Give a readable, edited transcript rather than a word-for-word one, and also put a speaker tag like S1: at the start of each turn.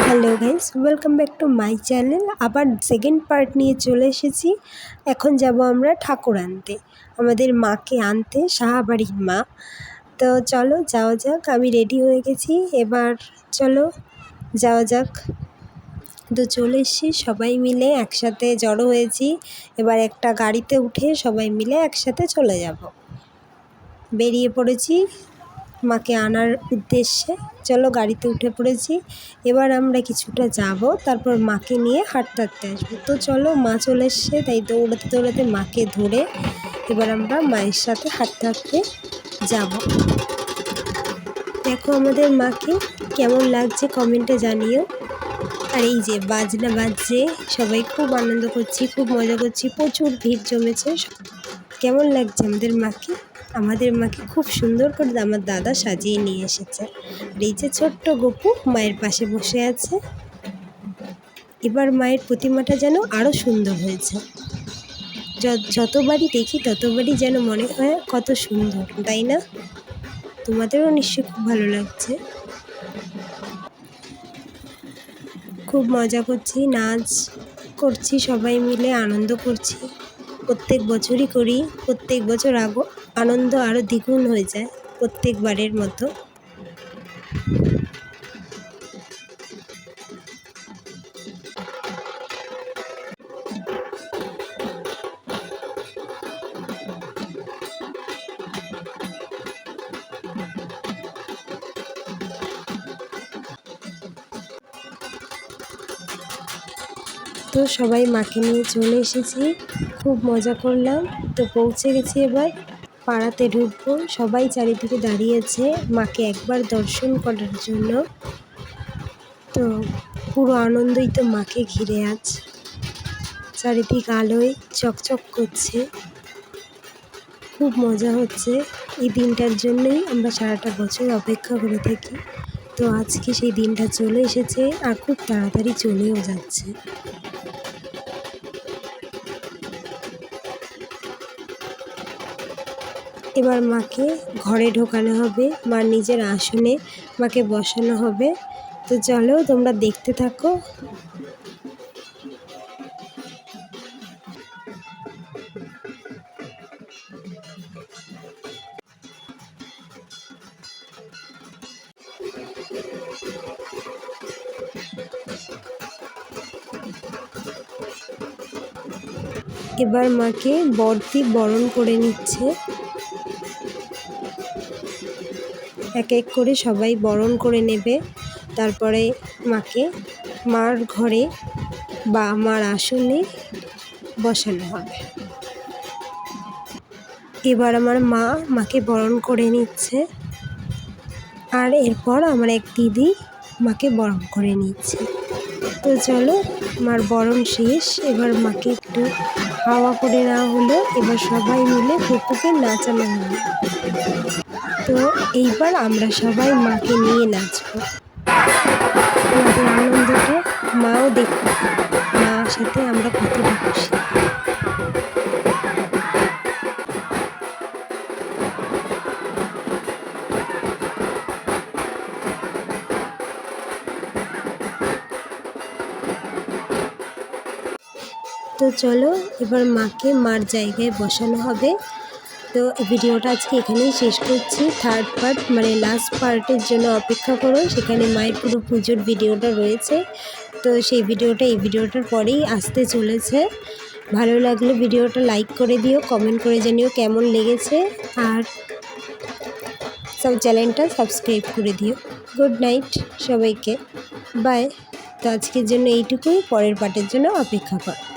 S1: Hello guys, welcome back to my channel. আবার second part নিয়ে চলে এসেছি। এখন যাব আমরা ঠাকুর আনতে, আমাদের মাকে আনতে, সাহাবাড়ির মা। তো চলো যাওয়া যাক। আমি রেডি হয়ে গেছি, এবার চলো যাওয়া যাক। তো চলে এসেছি, সবাই মিলে একসাথে জড়ো হয়েছি। এবার একটা গাড়িতে উঠে সবাই মিলে একসাথে চলে যাব। বেরিয়ে পড়েছি মাকে আনার উদ্দেশ্যে। চলো গাড়িতে উঠে পড়েছি। এবার আমরা কিছুটা যাব, তারপর মাকে নিয়ে হাঁটতে হাঁটতে আসবো। তো চলো, মা চলে এসছে, তাই দৌড়াতে দৌড়াতে মাকে ধরে এবার আমরা মায়ের সাথে হাঁটতে হাঁটতে যাব। দেখো আমাদের মাকে, কেমন লাগছে কমেন্টে জানিও। আর এই যে বাজনা বাজছে, সবাই খুব আনন্দ করছি, খুব মজা করছি, প্রচুর ভিড় জমেছে। কেমন লাগছে আমাদের মাকে খুব সুন্দর করে আমার দাদা সাজিয়ে নিয়ে এসেছে। আর এই যে ছোট্ট গপু মায়ের পাশে বসে আছে। এবার মায়ের প্রতিমাটা যেন আরও সুন্দর হয়েছে। যতবারই দেখি ততবারই যেন মনে হয় কত সুন্দর, তাই না? তোমাদেরও নিশ্চয়ই খুব ভালো লাগছে। খুব মজা করছি, নাচ করছি, সবাই মিলে আনন্দ করছি। প্রত্যেক বছরই করি, প্রত্যেক বছর আনন্দ আরও দ্বিগুণ হয়ে যায় প্রত্যেকবারের মতো। তো সবাই মাকে নিয়ে চলে এসেছি, খুব মজা করলাম। তো পৌঁছে গেছি, এবার পাড়াতে ঢুকবো। সবাই চারিদিকে দাঁড়িয়েছে মাকে একবার দর্শন করার জন্য। তো পুরো আনন্দই তো মাকে ঘিরে আছে, চারিদিক আলোয় চকচক করছে, খুব মজা হচ্ছে। এই দিনটার জন্যই আমরা সারাটা বছর অপেক্ষা করে থাকি। তো আজকে সেই দিনটা চলে এসেছে, আর খুব তাড়াতাড়ি চলেও যাচ্ছে। এবার মাকে ঘরে ঢোকানো হবে, মার নিজের আসনে মাকে বসানো হবে। তো চলো তোমরা দেখতে থাকো। এবার মাকে বরটি বরণ করে নিচ্ছে, এক এক করে সবাই বরণ করে নেবে। তারপরে মাকে মার ঘরে বা মার আসনে বসানো হবে। এবার আমার মাকে বরণ করে নিচ্ছে, আর এরপর আমার এক দিদি মাকে বরণ করে নিচ্ছে। তো চলো, মার বরণ শেষ। এবার মাকে একটু হাওয়া করে নেওয়া হলো। এবার সবাই মিলে গপুকে নাচানো হলো। তো এইবার আমরা সবাই মাকে নিয়ে নাচবো। আমাদের আনন্দটা মাও দেখবে, মার সাথে আমরা কতটা খুশি। তো চলো, এবার মাকে মার জায়গায় বসানো হবে। তো ভিডিওটা আজকে এখানেই শেষ করছি। থার্ড পার্ট মানে লাস্ট পার্টের জন্য অপেক্ষা করো, সেখানে মায়ের পুরো পুজোর ভিডিওটা রয়েছে। তো সেই ভিডিওটা এই ভিডিওটার পরেই আসতে চলেছে। ভালো লাগলে ভিডিওটা লাইক করে দিও, কমেন্ট করে জানিও কেমন লেগেছে, আর চ্যানেলটা সাবস্ক্রাইব করে দিও। গুড নাইট সবাইকে, বাই। তো আজকের জন্য এইটুকুই, পরের পার্টের জন্য অপেক্ষা করো।